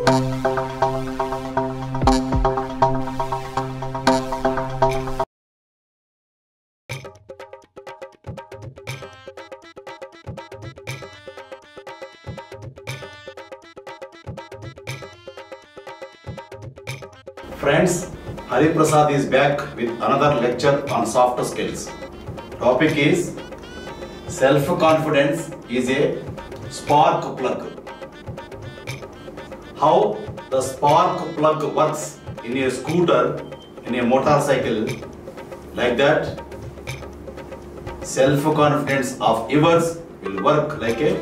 Friends, Hari Prasad is back with another lecture on soft skills. Topic is self-confidence is a spark plug. How the spark plug works in a scooter, in a motorcycle, like that, self-confidence of yours will work like a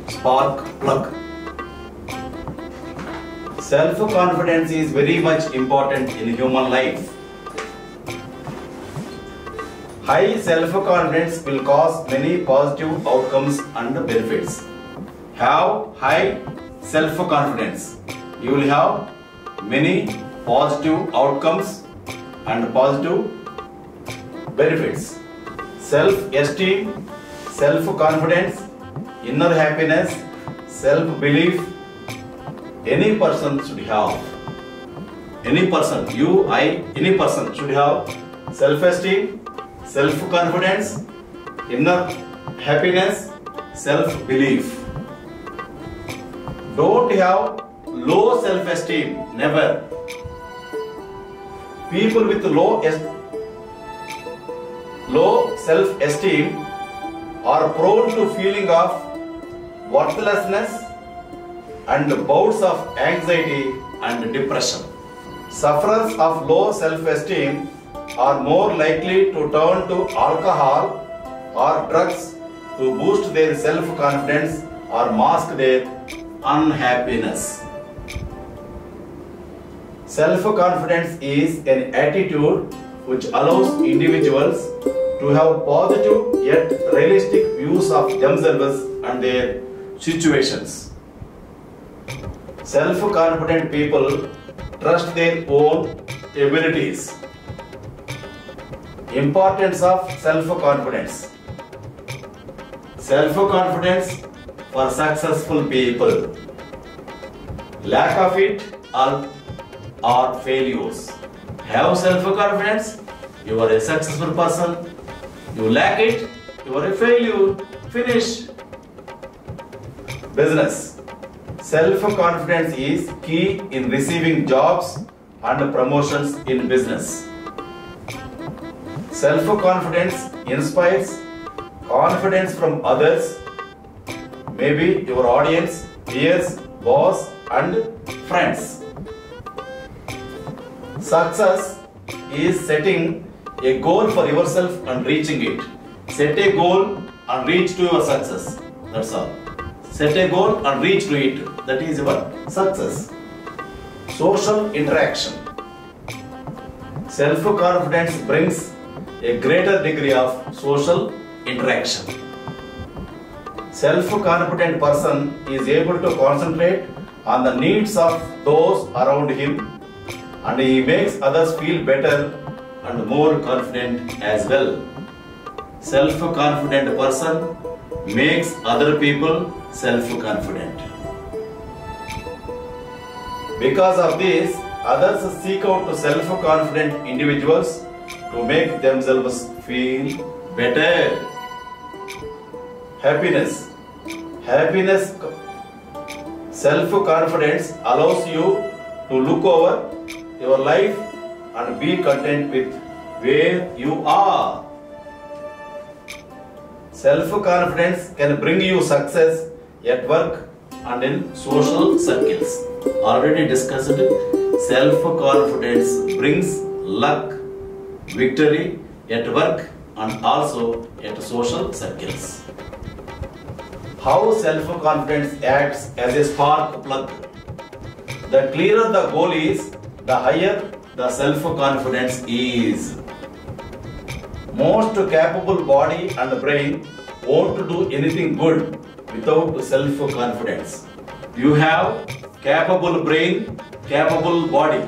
spark plug. Self-confidence is very much important in human life. High self-confidence will cause many positive outcomes and benefits. Have high self-confidence, you will have many positive outcomes and positive benefits. Self-esteem, self-confidence, inner happiness, self-belief, any person should have. Any person should have self-esteem, self-confidence, inner happiness, self-belief. Don't have low self-esteem, never. People with low self-esteem are prone to feeling of worthlessness and bouts of anxiety and depression. Sufferers of low self-esteem are more likely to turn to alcohol or drugs to boost their self-confidence or mask their unhappiness. Self-confidence is an attitude which allows individuals to have positive yet realistic views of themselves and their situations. Self-confident people trust their own abilities. Importance of self-confidence. Self-confidence for successful people. Lack of it are failures. Have self-confidence, you are a successful person. You lack it, you are a failure. Finish. Business. Self-confidence is key in receiving jobs and promotions in business. Self-confidence inspires confidence from others, maybe your audience, peers, boss, and friends. Success is setting a goal for yourself and reaching it. Set a goal and reach to your success. That's all. Set a goal and reach to it. That is your success. Social interaction. Self-confidence brings a greater degree of social interaction. Self-confident person is able to concentrate on the needs of those around him, and he makes others feel better and more confident as well. Self-confident person makes other people self-confident. Because of this, others seek out to self-confident individuals to make themselves feel better. Happiness. Self-confidence allows you to look over your life and be content with where you are. Self-confidence can bring you success at work and in social circles. Already discussed, self-confidence brings luck, victory at work and also at social circles. How self-confidence acts as a spark plug. The clearer the goal is, the higher the self-confidence is. Most capable body and brain won't do anything good without self-confidence. You have capable brain, capable body.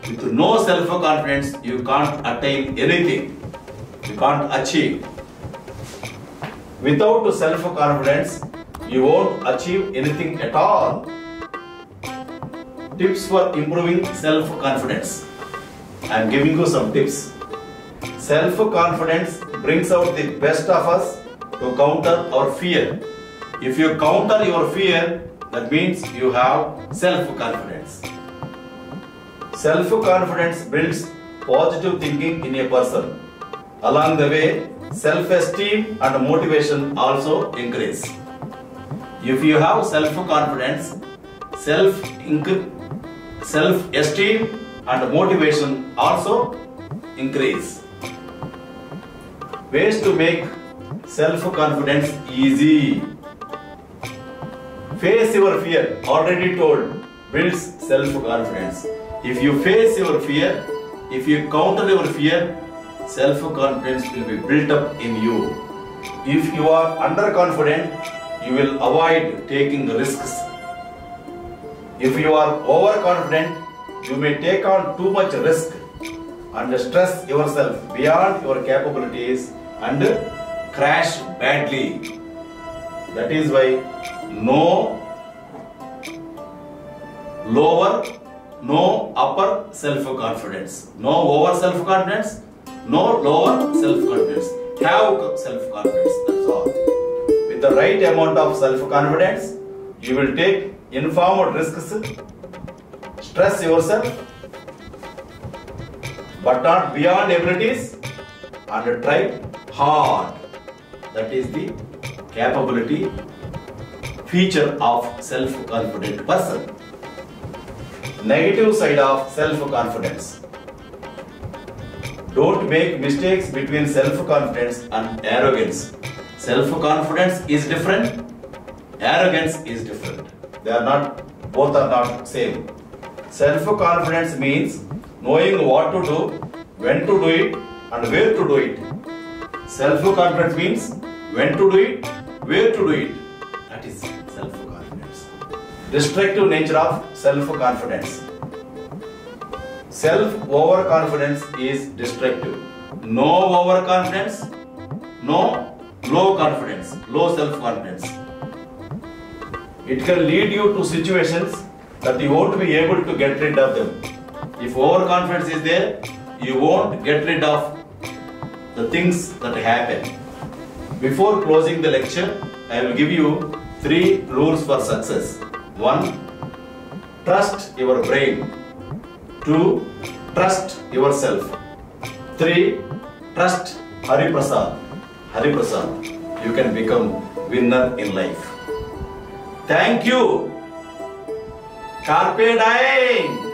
With no self-confidence, you can't attain anything. You can't achieve. Without self-confidence, you won't achieve anything at all. Tips for improving self-confidence. I am giving you some tips. Self-confidence brings out the best of us to counter our fear. If you counter your fear, that means you have self-confidence. Self-confidence builds positive thinking in a person. Along the way, self-esteem and motivation also increase. If you have self-confidence, self-esteem and motivation also increase. Ways to make self-confidence easy. Face your fear, already told, builds self-confidence. If you face your fear, if you counter your fear, self-confidence will be built up in you. If you are underconfident, you will avoid taking risks. If you are overconfident, you may take on too much risk and stress yourself beyond your capabilities and crash badly. That is why no lower, no upper self-confidence. No over self-confidence, no lower self-confidence. Have self-confidence, that's all. With the right amount of self-confidence, you will take informed risks, stress yourself, but not beyond abilities, and try hard. That is the capability feature of self-confident person. Negative side of self-confidence. Don't make mistakes between self-confidence and arrogance. Self-confidence is different, arrogance is different. They are not, both are not same. Self-confidence means knowing what to do, when to do it, and where to do it. Self-confidence means when to do it, where to do it. That is self-confidence. Destructive nature of self-confidence. Self-overconfidence is destructive. No overconfidence, no low confidence, low self-confidence. It can lead you to situations that you won't be able to get rid of them. If overconfidence is there, you won't get rid of the things that happen. Before closing the lecture, I will give you 3 rules for success. 1. Trust your brain. 2. Trust yourself. 3. Trust Hari Prasad. Hari Prasad. You can become winner in life. Thank you. Carpe diem.